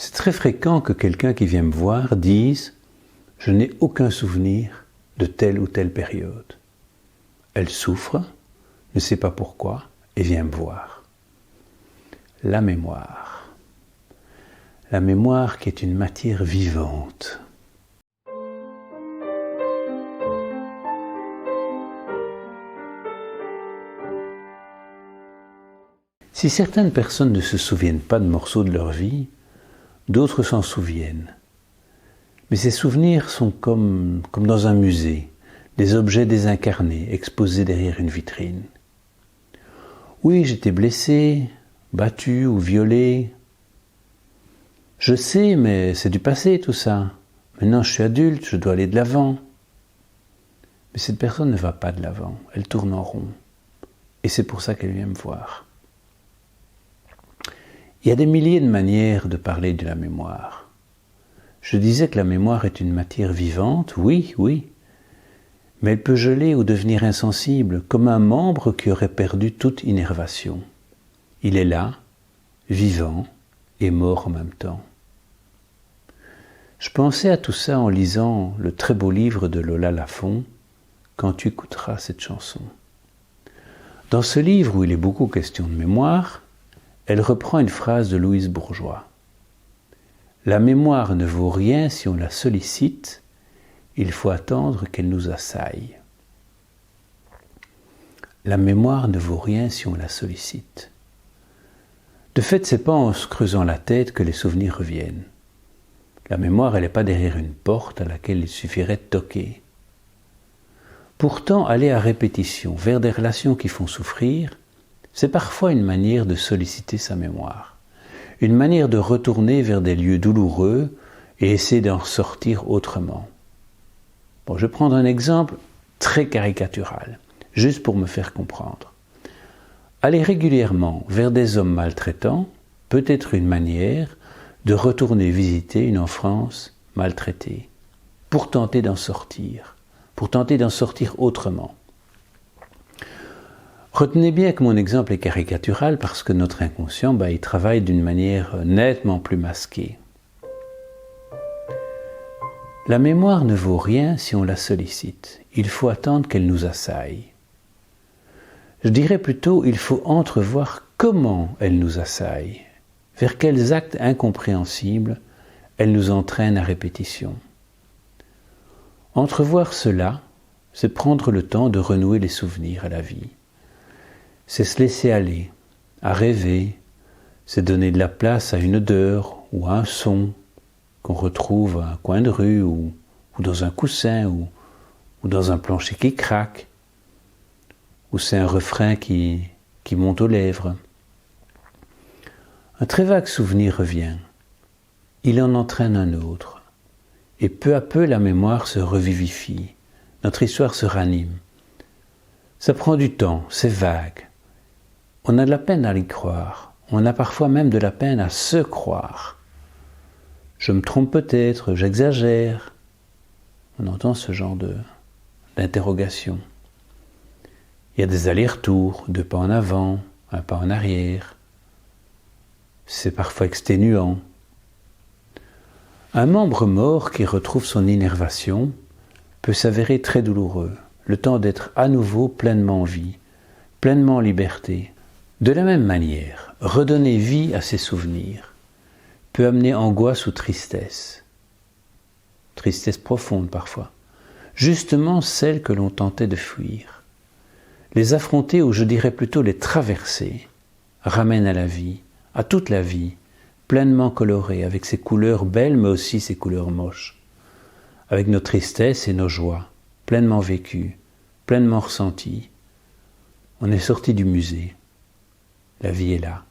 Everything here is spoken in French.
C'est très fréquent que quelqu'un qui vient me voir dise « Je n'ai aucun souvenir de telle ou telle période ». Elle souffre, ne sait pas pourquoi et vient me voir. La mémoire. La mémoire qui est une matière vivante. Si certaines personnes ne se souviennent pas de morceaux de leur vie, d'autres s'en souviennent. Mais ces souvenirs sont comme dans un musée, des objets désincarnés, exposés derrière une vitrine. Oui, j'étais blessé, battu ou violé. Je sais, mais c'est du passé tout ça. Maintenant je suis adulte, je dois aller de l'avant. Mais cette personne ne va pas de l'avant, elle tourne en rond. Et c'est pour ça qu'elle vient me voir. Il y a des milliers de manières de parler de la mémoire. Je disais que la mémoire est une matière vivante, oui, mais elle peut geler ou devenir insensible, comme un membre qui aurait perdu toute innervation. Il est là, vivant et mort en même temps. Je pensais à tout ça en lisant le très beau livre de Lola Lafont, « Quand tu écouteras cette chanson ». Dans ce livre où il est beaucoup question de mémoire, elle reprend une phrase de Louise Bourgeois. « La mémoire ne vaut rien si on la sollicite, il faut attendre qu'elle nous assaille. » La mémoire ne vaut rien si on la sollicite. De fait, c'est pas en se creusant la tête que les souvenirs reviennent. La mémoire, elle n'est pas derrière une porte à laquelle il suffirait de toquer. Pourtant, aller à répétition vers des relations qui font souffrir, c'est parfois une manière de solliciter sa mémoire, une manière de retourner vers des lieux douloureux et essayer d'en sortir autrement. Bon, je vais prendre un exemple très caricatural, juste pour me faire comprendre. Aller régulièrement vers des hommes maltraitants peut être une manière de retourner visiter une enfance maltraitée, pour tenter d'en sortir autrement. Retenez bien que mon exemple est caricatural parce que notre inconscient, il travaille d'une manière nettement plus masquée. La mémoire ne vaut rien si on la sollicite. Il faut attendre qu'elle nous assaille. Je dirais plutôt, il faut entrevoir comment elle nous assaille, vers quels actes incompréhensibles elle nous entraîne à répétition. Entrevoir cela, c'est prendre le temps de renouer les souvenirs à la vie. C'est se laisser aller, à rêver, c'est donner de la place à une odeur ou à un son qu'on retrouve à un coin de rue ou dans un coussin ou dans un plancher qui craque, ou c'est un refrain qui monte aux lèvres. Un très vague souvenir revient, il en entraîne un autre, et peu à peu la mémoire se revivifie, notre histoire se ranime. Ça prend du temps, c'est vague. On a de la peine à y croire, on a parfois même de la peine à se croire. Je me trompe peut-être, j'exagère. On entend ce genre d'interrogation. Il y a des allers-retours, 2 pas en avant, 1 pas en arrière. C'est parfois exténuant. Un membre mort qui retrouve son innervation peut s'avérer très douloureux, le temps d'être à nouveau pleinement en vie, pleinement en liberté. De la même manière, redonner vie à ses souvenirs peut amener angoisse ou tristesse profonde parfois, justement celle que l'on tentait de fuir. Les affronter, ou je dirais plutôt les traverser, ramène à la vie, à toute la vie, pleinement colorée, avec ses couleurs belles mais aussi ses couleurs moches, avec nos tristesses et nos joies, pleinement vécues, pleinement ressenties. On est sorti du musée. La vie est là.